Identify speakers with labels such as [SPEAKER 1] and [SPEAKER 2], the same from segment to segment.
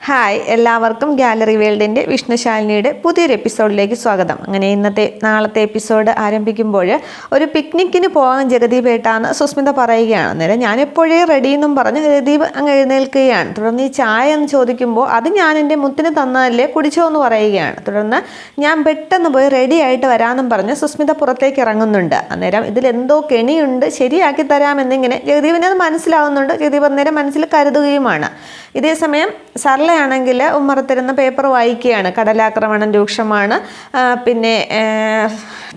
[SPEAKER 1] Hi, എല്ലാവർക്കും gallery വേൾഡിൻ്റെ വിഷ്ണുശാലിനിയുടെ പുതിയൊരു എപ്പിസോഡിലേക്ക് സ്വാഗതം. അങ്ങനെ നാളത്തെ എപ്പിസോഡ് ആരംഭിക്കുമ്പോൾ ഒരു പിക്നിക്കിന് പോകാൻ ജഗദീപേട്ടാന്ന് സുസ്മിത പറയുകയാണ്. അന്നേരം ഞാൻ എപ്പോഴേ റെഡി എന്നും പറഞ്ഞ് ജഗദീപ് അങ്ങ് എഴുന്നേൽക്കുകയാണ്. തുടർന്ന് ഈ ചായ എന്ന് ചോദിക്കുമ്പോൾ അത് ഞാൻ എൻ്റെ മുത്തിന് തന്നതല്ലേ, കുടിച്ചോ എന്ന് പറയുകയാണ്. തുടർന്ന് ഞാൻ പെട്ടെന്ന് പോയി റെഡി ആയിട്ട് വരാമെന്നും പറഞ്ഞ് സുസ്മിത പുറത്തേക്ക് ഇറങ്ങുന്നുണ്ട്. അന്നേരം ഇതിലെന്തോ കെണിയുണ്ട്, ശരിയാക്കി തരാമെന്നിങ്ങനെ ജഗദീപിന് അത് മനസ്സിലാവുന്നുണ്ട്. ജഗദീപ് അന്നേരം മനസ്സിൽ കരുതുകയുമാണ്. ഇതേസമയം സർലയാണെങ്കിൽ ഉമ്മറത്തിരുന്ന് പേപ്പർ വായിക്കുകയാണ്. കടലാക്രമണം രൂക്ഷമാണ്, പിന്നെ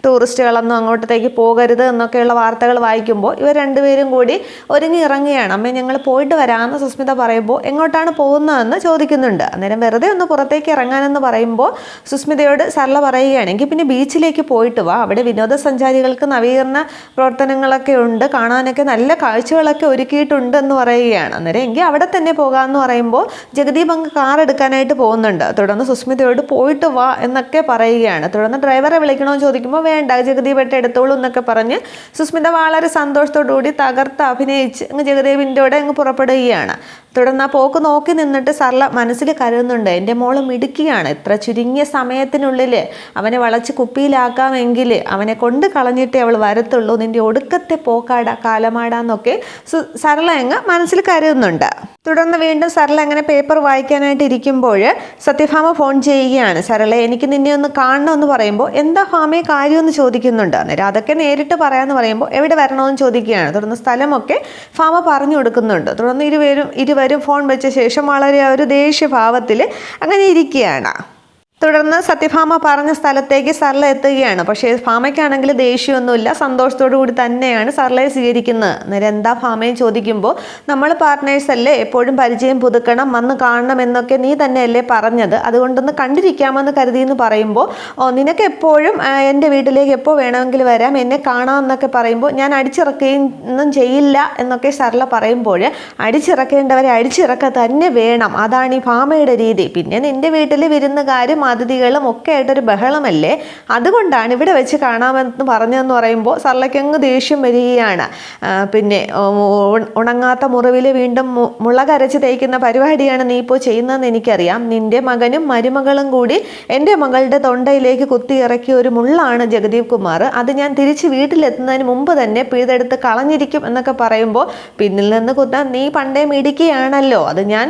[SPEAKER 1] ടൂറിസ്റ്റുകളൊന്നും അങ്ങോട്ടത്തേക്ക് പോകരുത് എന്നൊക്കെയുള്ള വാർത്തകൾ വായിക്കുമ്പോൾ ഇവർ രണ്ടുപേരും കൂടി ഒരുങ്ങി ഇറങ്ങുകയാണ്. അമ്മേ, ഞങ്ങൾ പോയിട്ട് വരാമെന്ന് സുസ്മിത പറയുമ്പോൾ എങ്ങോട്ടാണ് പോകുന്നതെന്ന് ചോദിക്കുന്നുണ്ട്. അന്നേരം വെറുതെ ഒന്ന് പുറത്തേക്ക് ഇറങ്ങാനെന്ന് പറയുമ്പോൾ സുസ്മിതയോട് സർല പറയുകയാണ്, എങ്കിൽ പിന്നെ ബീച്ചിലേക്ക് പോയിട്ട് വാ, അവിടെ വിനോദസഞ്ചാരികൾക്ക് നവീകരണ പ്രവർത്തനങ്ങളൊക്കെ ഉണ്ട്, കാണാനൊക്കെ നല്ല കാഴ്ചകളൊക്കെ ഒരുക്കിയിട്ടുണ്ട് എന്ന് പറയുകയാണ്. അന്നേരം എങ്കിൽ അവിടെ തന്നെ പോകാമെന്ന് പറയുമ്പോൾ ജഗദീപ് അങ്ങ് കാർ എടുക്കാനായിട്ട് പോകുന്നുണ്ട്. തുടർന്ന് സുസ്മിതയോട് പോയിട്ട് വാ എന്നൊക്കെ പറയുകയാണ്. തുടർന്ന് ഡ്രൈവറെ വിളിക്കണമെന്ന് ചോദിക്കുമ്പോൾ വേണ്ട, ജഗദീപേട്ട എടുത്തോളൂ എന്നൊക്കെ പറഞ്ഞ് സുസ്മിത വളരെ സന്തോഷത്തോടു കൂടി തകർത്ത് അഭിനയിച്ച് അങ്ങ് ജഗദീപിൻ്റെ കൂടെ അങ്ങ് പുറപ്പെടുകയാണ്. തുടർന്ന് ആ പോക്ക് നോക്കി നിന്നിട്ട് സർല മനസ്സിൽ കരുതുന്നുണ്ട്, എൻ്റെ മോള് മിടുക്കിയാണ്, ഇത്ര ചുരുങ്ങിയ സമയത്തിനുള്ളിൽ അവനെ വളച്ച് കുപ്പിയിലാക്കാമെങ്കിൽ അവനെ കൊണ്ട് കളഞ്ഞിട്ടേ അവൾ വരത്തുള്ളൂ, നിൻ്റെ ഒടുക്കത്തെ പോക്കാടാ കാലമാടാന്നൊക്കെ സർല അങ്ങ് മനസ്സിൽ കരുതുന്നുണ്ട്. തുടർന്ന് വീണ്ടും സർല അങ്ങനെ പേപ്പർ വായിക്കാനായിട്ട് ഇരിക്കുമ്പോൾ സത്യഭാമ ഫോൺ ചെയ്യുകയാണ്. സരള, എനിക്ക് നിന്നെ ഒന്ന് കാണണമെന്ന് പറയുമ്പോൾ എന്താ ഭാമയെ കാര്യമെന്ന് ചോദിക്കുന്നുണ്ട്. അന്നേരം അതൊക്കെ നേരിട്ട് പറയാമെന്ന് പറയുമ്പോൾ എവിടെ വരണമെന്ന് ചോദിക്കുകയാണ്. തുടർന്ന് സ്ഥലമൊക്കെ ഭാമ പറഞ്ഞു കൊടുക്കുന്നുണ്ട്. തുടർന്ന് ഇരുവരും ഫോൺ വെച്ച ശേഷം വളരെ ഒരു ദേഷ്യഭാവത്തിൽ അങ്ങനെ ഇരിക്കുകയാണ്. തുടർന്ന് സത്യഭാമ പറഞ്ഞ സ്ഥലത്തേക്ക് സർല എത്തുകയാണ്. പക്ഷേ ഭാമയ്ക്കാണെങ്കിൽ ദേഷ്യമൊന്നുമില്ല, സന്തോഷത്തോടു കൂടി തന്നെയാണ് സർലയെ സ്വീകരിക്കുന്നത്. അന്നേരം എന്താ ഭാമയെ ചോദിക്കുമ്പോൾ നമ്മൾ പാർട്ട്നേഴ്സ് അല്ലേ, എപ്പോഴും പരിചയം പുതുക്കണം, വന്ന് കാണണം എന്നൊക്കെ നീ തന്നെയല്ലേ പറഞ്ഞത്, അതുകൊണ്ടൊന്ന് കണ്ടിരിക്കാമെന്ന് കരുതിയെന്ന് പറയുമ്പോൾ നിനക്ക് എപ്പോഴും എൻ്റെ വീട്ടിലേക്ക് എപ്പോൾ വേണമെങ്കിലും വരാം, എന്നെ കാണാമെന്നൊക്കെ പറയുമ്പോൾ ഞാൻ അടിച്ചിറക്കുകയൊന്നും ചെയ്യില്ല എന്നൊക്കെ സർല പറയുമ്പോൾ അടിച്ചിറക്കേണ്ടവരെ അടിച്ചിറക്കുക തന്നെ വേണം, അതാണ് ഈ ഭാമയുടെ രീതി. പിന്നെ നിൻ്റെ വീട്ടിൽ വിരുന്നുകാരും അതിഥികളും ഒക്കെ ആയിട്ടൊരു ബഹളമല്ലേ, അതുകൊണ്ടാണ് ഇവിടെ വെച്ച് കാണാമെന്ന് പറഞ്ഞതെന്ന് പറയുമ്പോൾ സർലയ്ക്കങ്ങ് ദേഷ്യം വരികയാണ്. പിന്നെ ഉണങ്ങാത്ത മുറിവിൽ വീണ്ടും മുളകരച്ച് തേക്കുന്ന പരിപാടിയാണ് നീ ഇപ്പോൾ ചെയ്യുന്നതെന്ന് എനിക്കറിയാം. നിൻ്റെ മകനും മരുമകളും കൂടി എൻ്റെ മകളുടെ തൊണ്ടയിലേക്ക് കുത്തിയിറക്കിയ ഒരു മുള്ളാണ് ജഗദീപ് കുമാർ, അത് ഞാൻ തിരിച്ച് വീട്ടിലെത്തുന്നതിന് മുമ്പ് തന്നെ പിഴുതെടുത്ത് കളഞ്ഞിരിക്കും എന്നൊക്കെ പറയുമ്പോൾ പിന്നിൽ നിന്ന് കുത്താൻ നീ പണ്ടേ മിടിക്കുകയാണല്ലോ, അത് ഞാൻ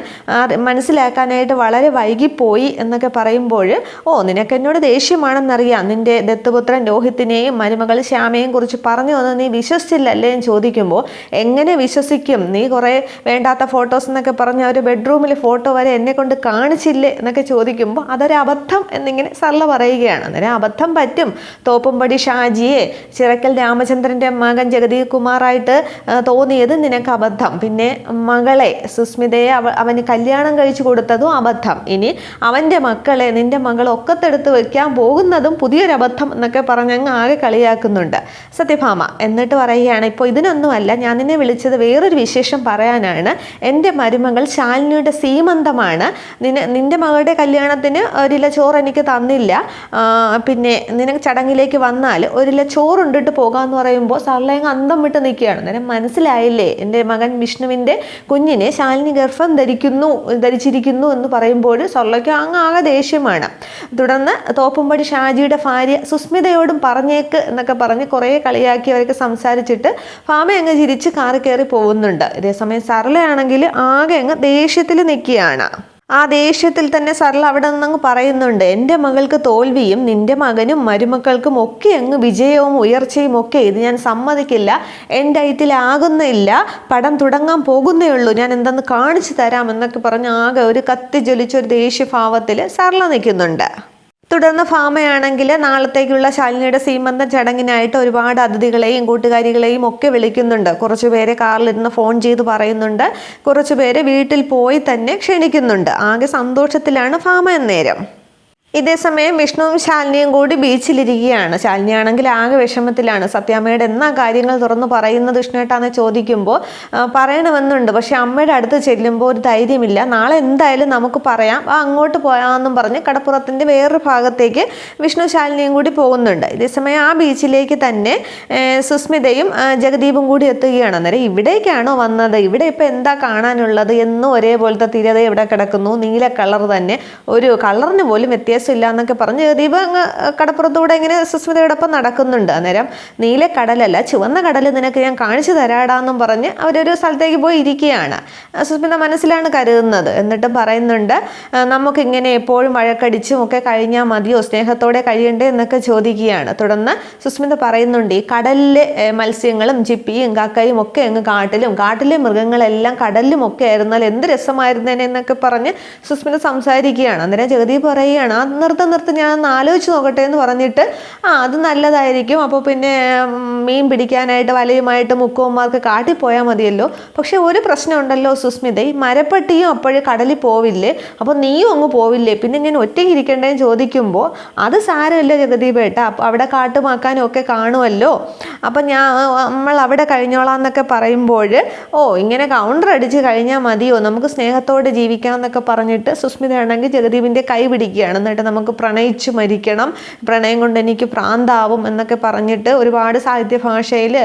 [SPEAKER 1] മനസ്സിലാക്കാനായിട്ട് വളരെ വൈകിപ്പോയി എന്നൊക്കെ പറയുമ്പോൾ നിനക്ക് എന്നോട് ദേഷ്യമാണെന്നറിയാം, നിന്റെ ദത്തുപുത്രൻ രോഹിത്തിനെയും മരുമകൾ ശ്യാമയെയും കുറിച്ച് പറഞ്ഞു വന്ന് നീ വിശ്വസിച്ചില്ലല്ലേ എന്ന് ചോദിക്കുമ്പോൾ എങ്ങനെ വിശ്വസിക്കും, നീ കുറേ വേണ്ടാത്ത ഫോട്ടോസ് എന്നൊക്കെ പറഞ്ഞ് ഒരു ബെഡ്റൂമിൽ ഫോട്ടോ വരെ എന്നെ കൊണ്ട് കാണിച്ചില്ലേ എന്നൊക്കെ ചോദിക്കുമ്പോൾ അതൊരു അബദ്ധം എന്നിങ്ങനെ സർല പറയുകയാണ്. അന്നേരം അബദ്ധം പറ്റും, തോപ്പുംപടി ഷാജിയെ ചിറക്കൽ രാമചന്ദ്രൻ്റെ മകൻ ജഗദീപ് കുമാറായിട്ട് തോന്നിയത് നിനക്ക് അബദ്ധം, പിന്നെ മകളെ സുസ്മിതയെ അവന് കല്യാണം കഴിച്ചു കൊടുത്തതും അബദ്ധം, ഇനി അവൻ്റെ മക്കളെ നിന്റെ മകൾ ഒക്കത്തെടുത്ത് വെക്കാൻ പോകുന്നതും പുതിയൊരു അബദ്ധം എന്നൊക്കെ പറഞ്ഞങ്ങ് ആകെ കളിയാക്കുന്നുണ്ട് സത്യഭാമ. എന്നിട്ട് പറയുകയാണ്, ഇപ്പോൾ ഇതിനൊന്നുമല്ല ഞാൻ നിന്നെ വിളിച്ചത് വേറൊരു വിശേഷം പറയാനാണ്. എൻ്റെ മരുമകൾ ശാലിനിയുടെ സീമന്തമാണ്, നിന്റെ മകളുടെ കല്യാണത്തിന് ഒരില ചോറ് എനിക്ക് തന്നില്ല, പിന്നെ നിനക്ക് ചടങ്ങിലേക്ക് വന്നാൽ ഒരില ചോറുണ്ടിട്ട് പോകാമെന്ന് പറയുമ്പോൾ സർലയങ്ങ് അന്തം വിട്ട് നിൽക്കുകയാണ്. അന്നേരം മനസ്സിലായില്ലേ, എൻ്റെ മകൻ വിഷ്ണുവിൻ്റെ കുഞ്ഞിനെ ശാലിനി ഗർഭം ധരിച്ചിരിക്കുന്നു എന്ന് പറയുമ്പോൾ സർലയ്ക്ക് അങ്ങ് ആകെ ദേഷ്യമാണ്. തുടർന്ന് തോപ്പുംപടി ഷാജിയുടെ ഭാര്യ സുസ്മിതയോടും പറഞ്ഞേക്ക് എന്നൊക്കെ പറഞ്ഞ് കുറേ കളിയാക്കി അവർക്ക് സംസാരിച്ചിട്ട് ഭാമ അങ്ങ് ചിരിച്ച് കാറി കയറി പോകുന്നുണ്ട്. ഇതേസമയം സർലയാണെങ്കിൽ ആകെ അങ്ങ് ദേഷ്യത്തിൽ നിൽക്കുകയാണ്. ആ ദേഷ്യത്തിൽ തന്നെ സർല അവിടെ നിന്നങ്ങ് പറയുന്നുണ്ട്, എൻ്റെ മകൾക്ക് തോൽവിയും നിൻ്റെ മകനും മരുമക്കൾക്കും ഒക്കെ അങ്ങ് വിജയവും ഉയർച്ചയും ഒക്കെ ഇത് ഞാൻ സമ്മതിക്കില്ല, എൻ്റെ ഐറ്റിലാകുന്നില്ല, പടം തുടങ്ങാൻ പോകുന്നേ ഉള്ളൂ, ഞാൻ എന്തെന്ന് കാണിച്ചു തരാം എന്നൊക്കെ പറഞ്ഞ് ആകെ ഒരു കത്തി ജ്വലിച്ചൊരു ദേഷ്യഭാവത്തിൽ സർല നിൽക്കുന്നുണ്ട്. തുടർന്ന് ഭാമയാണെങ്കിൽ നാളത്തേക്കുള്ള ശാലിനിയുടെ സീമന്തം ചടങ്ങിനായിട്ട് ഒരുപാട് അതിഥികളെയും കൂട്ടുകാരികളെയും ഒക്കെ വിളിക്കുന്നുണ്ട്. കുറച്ചുപേരെ കാറിലിരുന്ന് ഫോൺ ചെയ്ത് പറയുന്നുണ്ട്, കുറച്ചുപേരെ വീട്ടിൽ പോയി തന്നെ ക്ഷണിക്കുന്നുണ്ട്. ആകെ സന്തോഷത്തിലാണ് ഭാമ അന്നേരം. ഇതേസമയം വിഷ്ണുവും ശാലിനിയും കൂടി ബീച്ചിലിരിക്കുകയാണ്. ശാലിനിയാണെങ്കിൽ ആകെ വിഷമത്തിലാണ്. സത്യാമ്മയുടെ എന്നാ കാര്യങ്ങൾ തുറന്ന് പറയുന്നത് വിഷ്ണുവേട്ടാന്ന് ചോദിക്കുമ്പോൾ പറയണമെന്നുണ്ട്, പക്ഷെ അമ്മയുടെ അടുത്ത് ചെല്ലുമ്പോൾ ഒരു ധൈര്യമില്ല. നാളെ എന്തായാലും നമുക്ക് പറയാം, അങ്ങോട്ട് പോയാമെന്നും പറഞ്ഞ് കടപ്പുറത്തിൻ്റെ വേറൊരു ഭാഗത്തേക്ക് വിഷ്ണു ശാലിനിയും കൂടി പോകുന്നുണ്ട്. ഇതേസമയം ആ ബീച്ചിലേക്ക് തന്നെ സുസ്മിതയും ജഗദീപും കൂടി എത്തുകയാണ്. അന്നേരം ഇവിടേക്കാണോ വന്നത്, ഇവിടെ ഇപ്പം എന്താ കാണാനുള്ളത് എന്നും ഒരേപോലത്തെ തിരത ഇവിടെ കിടക്കുന്നു, നീല കളർ തന്നെ, ഒരു കളറിന് പോലും വ്യത്യാസം ഇല്ല എന്നൊക്കെ പറഞ്ഞ് ജഗദീപ് അങ്ങ് കടപ്പുറത്തൂടെ ഇങ്ങനെ സുസ്മിതയോടൊപ്പം നടക്കുന്നുണ്ട്. അന്നേരം നീല കടലല്ല ചുവന്ന കടൽ നിനക്ക് ഞാൻ കാണിച്ചു തരാടാന്നും പറഞ്ഞ് അവരൊരു സ്ഥലത്തേക്ക് പോയി ഇരിക്കുകയാണ്. സുസ്മിത മനസ്സിലാണ് കരുതുന്നത്. എന്നിട്ട് പറയുന്നുണ്ട്, നമുക്കിങ്ങനെ എപ്പോഴും വഴക്കടിച്ചും ഒക്കെ കഴിഞ്ഞാൽ മതിയോ, സ്നേഹത്തോടെ കഴിയണ്ടേ എന്നൊക്കെ ചോദിക്കുകയാണ്. തുടർന്ന് സുസ്മിത പറയുന്നുണ്ട്, ഈ കടലിലെ മത്സ്യങ്ങളും ചിപ്പിയും കക്കയും ഒക്കെ അങ്ങ് കാട്ടിലെ മൃഗങ്ങളെല്ലാം കടലിലും ഒക്കെ ആയിരുന്നാൽ എന്ത് രസമായിരുന്നേനെ എന്നൊക്കെ പറഞ്ഞ് സുസ്മിത സംസാരിക്കുകയാണ്. അന്നേരം ജഗദീപ് പറയുകയാണ്, നിർത്ത് ഞാൻ ആലോചിച്ച് നോക്കട്ടെ എന്ന് പറഞ്ഞിട്ട് അത് നല്ലതായിരിക്കും, അപ്പോൾ പിന്നെ മീൻ പിടിക്കാനായിട്ട് വലയുമായിട്ട് മുക്കുവന്മാർക്ക് കാട്ടിൽ പോയാൽ മതിയല്ലോ. പക്ഷെ ഒരു പ്രശ്നമുണ്ടല്ലോ സുസ്മിത, ഈ മരപ്പട്ടിയും അപ്പോഴും കടലിൽ പോവില്ലേ, അപ്പോൾ നീയും അങ്ങ് പോവില്ലേ, പിന്നെ ഞാൻ ഒറ്റയ്ക്ക് ഇരിക്കേണ്ടതെന്ന് ചോദിക്കുമ്പോൾ അത് സാരമില്ല ജഗദീപേട്ട, അവിടെ കാട്ടുമാക്കാനും ഒക്കെ കാണുമല്ലോ, അപ്പം നമ്മൾ അവിടെ കഴിഞ്ഞോളാം എന്നൊക്കെ പറയുമ്പോൾ ഇങ്ങനെ കൗണ്ടർ അടിച്ച് കഴിഞ്ഞാൽ മതിയോ, നമുക്ക് സ്നേഹത്തോടെ ജീവിക്കാം എന്നൊക്കെ പറഞ്ഞിട്ട് സുസ്മിതയാണെങ്കിൽ ജഗദീപിൻ്റെ കൈ പിടിക്കുകയാണ്. എന്നിട്ട് നമുക്ക് പ്രണയിച്ചു മരിക്കണം, പ്രണയം കൊണ്ട് എനിക്ക് പ്രാന്താവും എന്നൊക്കെ പറഞ്ഞിട്ട് ഒരുപാട് സാഹിത്യ ഭാഷയിൽ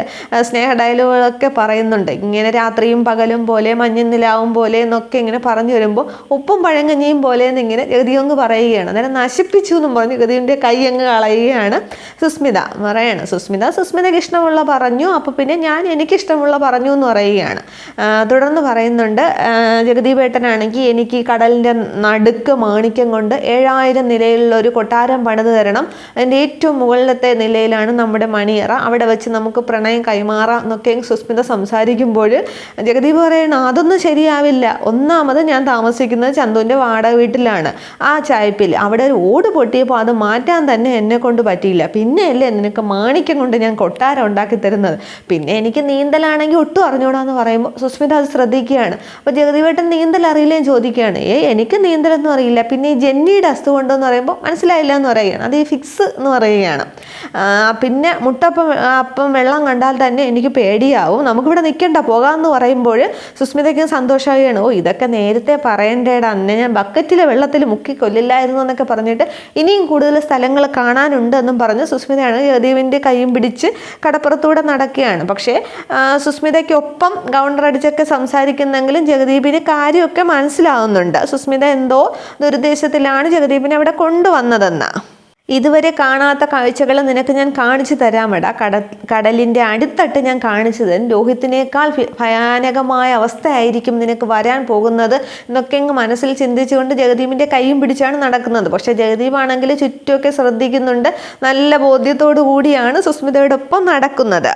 [SPEAKER 1] സ്നേഹ ഡയലോഗുകളൊക്കെ പറയുന്നുണ്ട്. ഇങ്ങനെ രാത്രിയും പകലും പോലെ മഞ്ഞും നിലാവും പോലെ എന്നൊക്കെ ഇങ്ങനെ പറഞ്ഞു വരുമ്പോൾ ഉപ്പും പഴങ്കഞ്ഞിയും പോലെ എന്നിങ്ങനെ ജഗതി അങ്ങ് പറയുകയാണ്. അന്നേരം നശിപ്പിച്ചു എന്നും പറഞ്ഞ് ജഗതിൻ്റെ കൈ അങ്ങ് കളയുകയാണ് സുസ്മിത. പറയാണ് സുസ്മിതയ്ക്ക് ഇഷ്ടമുള്ള പറഞ്ഞു, അപ്പോൾ പിന്നെ ഞാൻ എനിക്കിഷ്ടമുള്ള പറഞ്ഞു എന്ന് പറയുകയാണ്. തുടർന്ന് പറയുന്നുണ്ട്, ജഗദീപേട്ടനാണെങ്കിൽ എനിക്ക് കടലിൻ്റെ നടുക്ക് മാണിക്യം കൊണ്ട് 7000 നിലയിലുള്ള ഒരു കൊട്ടാരം പണിത് തരണം, അതിൻ്റെ ഏറ്റവും മുകളിലത്തെ നിലയിലാണ് നമ്മുടെ മണിയറ, അവിടെ വെച്ച് നമുക്ക് പ്രണയം കൈമാറാം എന്നൊക്കെ സുസ്മിത സംസാരിക്കുമ്പോൾ ജഗദീപ് പറയണം, അതൊന്നും ശരിയാവില്ല, ഒന്നാമത് ഞാൻ താമസിക്കുന്നത് ചന്തുവിൻ്റെ വാടക വീട്ടിലാണ്, ആ ചായപ്പിൽ അവിടെ ഒരു ഓട് പൊട്ടിയപ്പോൾ അത് മാറ്റാൻ തന്നെ എന്നെ കൊണ്ട് പറ്റിയില്ല, പിന്നെ അല്ലേ നിനക്ക് മാണിക്യം കൊണ്ട് ഞാൻ കൊട്ടാരം ഉണ്ടാക്കി തരുന്നത്, പിന്നെ എനിക്ക് നീന്തലാണെങ്കിൽ ഒട്ടും അറിഞ്ഞൂടാന്ന് പറയുമ്പോൾ സുസ്മിത അത് ശ്രദ്ധിക്കുകയാണ്. അപ്പോൾ ജഗദീപേട്ടൻ നീന്തൽ അറിയില്ലേന്ന് ചോദിക്കുകയാണ്. എനിക്ക് നീന്തലൊന്നും അറിയില്ല, പിന്നെ ഈ ജെന്നിയുടെ അസ്തു കൊണ്ടെന്ന് പറയുമ്പോൾ മനസ്സിലായില്ല എന്ന് പറയുകയാണ്. അത് ഈ ഫിക്സ് എന്ന് പറയുകയാണ്. പിന്നെ അപ്പം വെള്ളം കണ്ടാൽ തന്നെ എനിക്ക് പേടിയാവും, നമുക്കിവിടെ നിൽക്കണ്ട പോകാമെന്ന് പറയുമ്പോൾ സുസ്മിതയ്ക്ക് സന്തോഷമാവുകയാണ്. ഇതൊക്കെ നേരത്തെ പറയേണ്ടേടാ, അന്നെ ഞാൻ ബക്കറ്റിലെ വെള്ളത്തിൽ മുക്കി കൊല്ലില്ലായിരുന്നു എന്നൊക്കെ പറഞ്ഞിട്ട് ഇനിയും കൂടുതൽ സ്ഥലങ്ങൾ കാണാനുണ്ട് എന്നും പറഞ്ഞ് സുസ്മിതയാണ് ജഗദീപിൻ്റെ കൈയും പിടിച്ച് കടപ്പുറത്തൂടെ നടക്കുകയാണ്. പക്ഷേ സുസ്മിതയ്ക്കൊപ്പം കൗണ്ടർ അടിച്ചൊക്കെ സംസാരിക്കുന്നെങ്കിലും ജഗദീപിന് കാര്യമൊക്കെ മനസ്സിലാവുന്നുണ്ട്. സുസ്മിത എന്തോ ദുരുദ്ദേശത്തിലാണ് ജഗദീപിനെ അവിടെ കൊണ്ടുവന്നതെന്ന്. ഇതുവരെ കാണാത്ത കാഴ്ചകൾ നിനക്ക് ഞാൻ കാണിച്ചു തരാമടാ, കടലിൻ്റെ അടിത്തട്ട് ഞാൻ കാണിച്ചു തരും, രോഹിത്തിനേക്കാൾ ഭയാനകമായ അവസ്ഥയായിരിക്കും നിനക്ക് വരാൻ പോകുന്നത് എന്നൊക്കെ മനസ്സിൽ ചിന്തിച്ചുകൊണ്ട് ജഗദീപിൻ്റെ കൈയും പിടിച്ചാണ് നടക്കുന്നത്. പക്ഷേ ജഗദീപാണെങ്കിൽ ചുറ്റുമൊക്കെ ശ്രദ്ധിക്കുന്നുണ്ട്, നല്ല ബോധ്യത്തോടു കൂടിയാണ് സുസ്മിതയോടൊപ്പം നടക്കുന്നത്.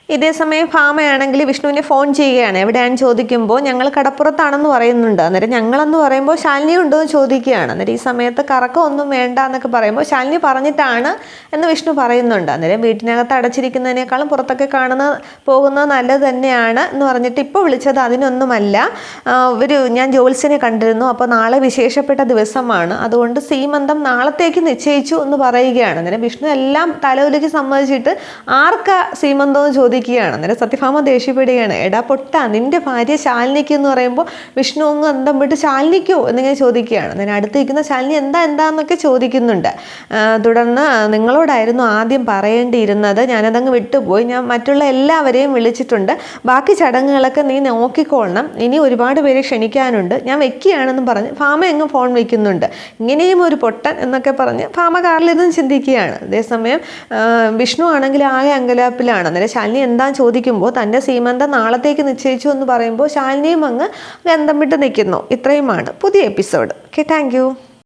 [SPEAKER 1] ഇതേസമയം ഭാമയാണെങ്കിൽ വിഷ്ണുവിനെ ഫോൺ ചെയ്യുകയാണ്. എവിടെയാണെന്ന് ചോദിക്കുമ്പോൾ ഞങ്ങൾ കടപ്പുറത്താണെന്ന് പറയുന്നുണ്ട്. അന്നേരം ഞങ്ങളെന്ന് പറയുമ്പോൾ ശാലിനി ഉണ്ടോ എന്ന് ചോദിക്കുകയാണ്. അന്നേരം ഈ സമയത്ത് കറക്കമൊന്നും വേണ്ട എന്നൊക്കെ പറയുമ്പോൾ ശാലിനി പറഞ്ഞിട്ടാണ് എന്ന് വിഷ്ണു പറയുന്നുണ്ട്. അന്നേരം വീട്ടിനകത്ത് അടച്ചിരിക്കുന്നതിനേക്കാളും പുറത്തൊക്കെ പോകുന്നത് നല്ലത് തന്നെയാണ് എന്ന് പറഞ്ഞിട്ട് ഇപ്പോൾ വിളിച്ചത് അതിനൊന്നുമല്ല, ഞാൻ ജോത്സ്യനെ കണ്ടിരുന്നു, അപ്പോൾ നാളെ വിശേഷപ്പെട്ട ദിവസമാണ്, അതുകൊണ്ട് സീമന്തം നാളത്തേക്ക് നിശ്ചയിച്ചു എന്ന് പറയുകയാണ്. അന്നേരം വിഷ്ണു എല്ലാം തലവിലേക്ക് സമ്മതിച്ചിട്ട് ആർക്കാ സീമന്തം എന്ന് ചോദിക്കുകയാണ്. അന്നേരം സത്യഭാമ ദേഷ്യപ്പെടുകയാണ്. എടാ പൊട്ട, നിന്റെ ഭാര്യ ശാലിനിക്ക് എന്ന് പറയുമ്പോൾ വിഷ്ണു അങ്ങ് അന്തം വിട്ട് ശാലിനിക്കോ എന്നിങ്ങനെ ചോദിക്കുകയാണ്. അന്നേരം അടുത്തിരിക്കുന്ന ശാലിനി എന്താന്നൊക്കെ ചോദിക്കുന്നുണ്ട്. തുടർന്ന് നിങ്ങളോടായിരുന്നു ആദ്യം പറയേണ്ടിയിരുന്നത്, ഞാനതങ്ങ് വിട്ടുപോയി, ഞാൻ മറ്റുള്ള എല്ലാവരെയും വിളിച്ചിട്ടുണ്ട്, ബാക്കി ചടങ്ങുകളൊക്കെ നീ നോക്കിക്കൊള്ളണം, ഇനി ഒരുപാട് പേരെ ക്ഷണിക്കാനുണ്ട്, ഞാൻ വെക്കുകയാണെന്ന് പറഞ്ഞ് ഭാമ എങ്ങും ഫോൺ വയ്ക്കുന്നുണ്ട്. ഇങ്ങനെയും ഒരു പൊട്ടൻ എന്നൊക്കെ പറഞ്ഞ് ഭാമ കാറിലിരുന്ന് ചിന്തിക്കുകയാണ്. അതേസമയം വിഷ്ണു ആണെങ്കിൽ ആകെ അങ്കലാപ്പിലാണ്. അന്നേരം ശാലിനി എന്താന്ന് ചോദിക്കുമ്പോൾ തൻ്റെ സീമന്തം നാളത്തേക്ക് നിശ്ചയിച്ചു എന്ന് പറയുമ്പോൾ ശാലിനിയും അങ്ങ് ഗന്ധം വിട്ട് നിൽക്കുന്നു. ഇത്രയുമാണ് പുതിയ എപ്പിസോഡ്. Okay, thank you.